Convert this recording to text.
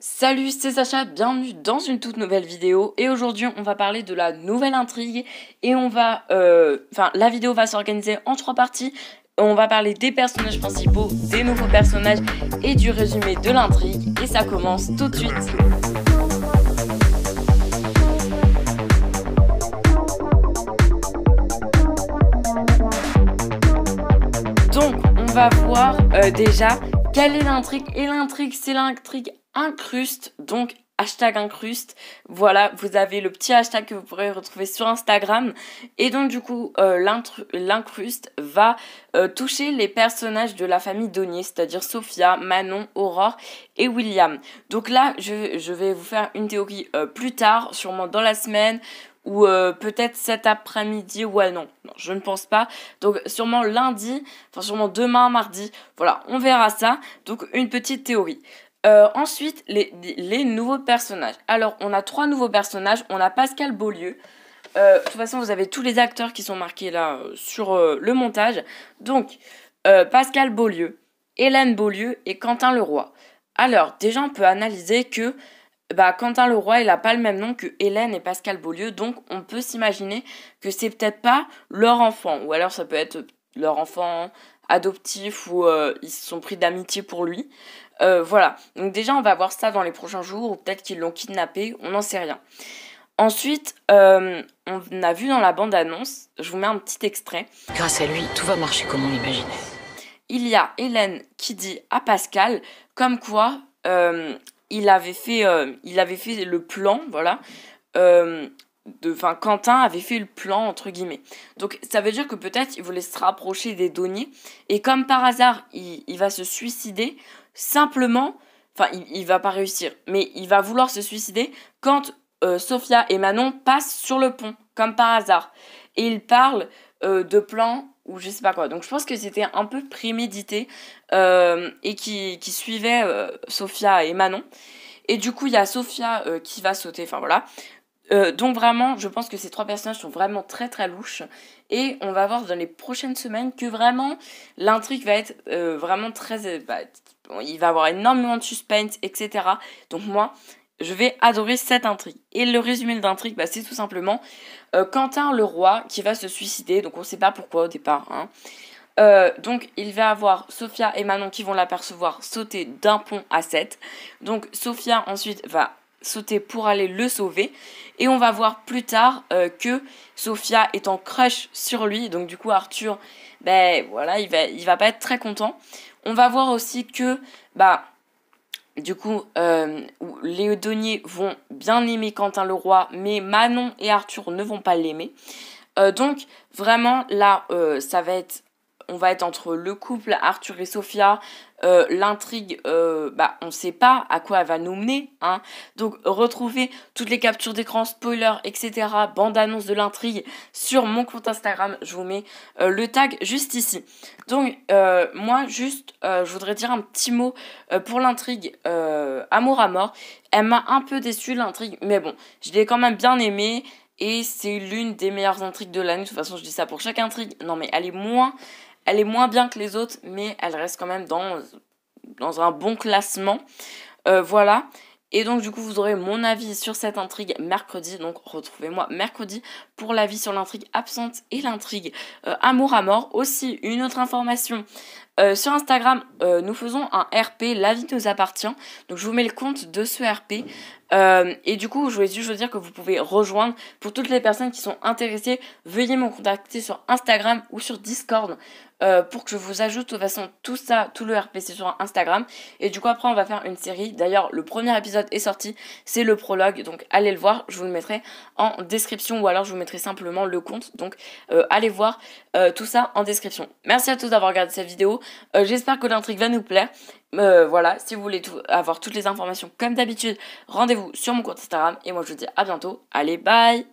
Salut, c'est Sacha, bienvenue dans une toute nouvelle vidéo et aujourd'hui on va parler de la nouvelle intrigue et la vidéo va s'organiser en 3 parties. On va parler des personnages principaux, des nouveaux personnages et du résumé de l'intrigue et ça commence tout de suite. Donc on va voir déjà quelle est l'intrigue et l'intrigue c'est l'intrigue incruste, donc hashtag incruste, voilà, vous avez le petit hashtag que vous pourrez retrouver sur Instagram, et donc du coup l'incruste va toucher les personnages de la famille Donier, c'est-à-dire Sophia, Manon, Aurore et William. Donc là, je vais vous faire une théorie plus tard, sûrement dans la semaine, ou peut-être cet après-midi, ouais non, je ne pense pas, donc sûrement lundi, enfin sûrement demain, mardi, voilà, on verra ça, donc une petite théorie. Ensuite, les nouveaux personnages. Alors, on a 3 nouveaux personnages. On a Pascal Beaulieu. De toute façon, vous avez tous les acteurs qui sont marqués là sur le montage. Donc, Pascal Beaulieu, Hélène Beaulieu et Quentin Leroy. Alors, déjà, on peut analyser que Quentin Leroy, il n'a pas le même nom que Hélène et Pascal Beaulieu. Donc, on peut s'imaginer que c'est peut-être pas leur enfant. Ou alors, ça peut être leur enfant adoptif ou ils se sont pris d'amitié pour lui. Voilà, donc déjà on va voir ça dans les prochains jours, ou peut-être qu'ils l'ont kidnappé, on n'en sait rien. Ensuite, on a vu dans la bande-annonce, je vous mets un petit extrait. Grâce à lui, tout va marcher comme on l'imaginait. Il y a Hélène qui dit à Pascal, comme quoi il avait fait le plan, voilà. Quentin avait fait le plan entre guillemets. Donc ça veut dire que peut-être il voulait se rapprocher des Donier et comme par hasard il va se suicider simplement, enfin il va pas réussir, mais il va vouloir se suicider quand Sophia et Manon passent sur le pont comme par hasard et il parle de plan ou je sais pas quoi. Donc je pense que c'était un peu prémédité et qui suivait Sophia et Manon. Et du coup il y a Sophia qui va sauter, enfin voilà. Donc vraiment, je pense que ces 3 personnages sont vraiment très très louches et on va voir dans les prochaines semaines que vraiment l'intrigue va être vraiment très... il va y avoir énormément de suspense, etc. Donc moi, je vais adorer cette intrigue. Et le résumé de l'intrigue, c'est tout simplement Quentin Leroy qui va se suicider, donc on ne sait pas pourquoi au départ. Donc il va avoir Sophia et Manon qui vont l'apercevoir sauter d'un pont à 7. Donc Sophia ensuite va sauter pour aller le sauver et on va voir plus tard que Sophia est en crush sur lui, donc du coup Arthur voilà, il va pas être très content. On va voir aussi que du coup les Donier vont bien aimer Quentin Leroy, mais Manon et Arthur ne vont pas l'aimer. Donc vraiment là on va être entre le couple Arthur et Sophia. L'intrigue, on sait pas à quoi elle va nous mener, hein. Donc retrouvez toutes les captures d'écran, spoilers, etc., bande-annonce de l'intrigue sur mon compte Instagram. Je vous mets le tag juste ici. Donc moi juste, je voudrais dire un petit mot pour l'intrigue Amour à mort. Elle m'a un peu déçue l'intrigue, mais bon, je l'ai quand même bien aimée. Et c'est l'une des meilleures intrigues de l'année. De toute façon, je dis ça pour chaque intrigue. Non, mais elle est moins bien que les autres, mais elle reste quand même dans un bon classement. Voilà. Et donc, du coup, vous aurez mon avis sur cette intrigue mercredi. Donc, retrouvez-moi mercredi pour l'avis sur l'intrigue absente et l'intrigue Amour à mort. Aussi, une autre information. Sur Instagram, nous faisons un RP, la vie nous appartient. Donc, je vous mets le compte de ce RP. Et du coup, je voulais juste vous dire que vous pouvez rejoindre. Pour toutes les personnes qui sont intéressées, veuillez me contacter sur Instagram ou sur Discord pour que je vous ajoute. De toute façon, tout ça, tout le RP, c'est sur Instagram. Et du coup, après, on va faire une série. D'ailleurs, le premier épisode est sorti. C'est le prologue. Donc, allez le voir. Je vous le mettrai en description ou alors je vous mettrai simplement le compte. Donc, allez voir tout ça en description. Merci à tous d'avoir regardé cette vidéo. J'espère que l'intrigue va nous plaire. Voilà, si vous voulez avoir toutes les informations comme d'habitude, rendez-vous sur mon compte Instagram et moi je vous dis à bientôt. Allez, bye.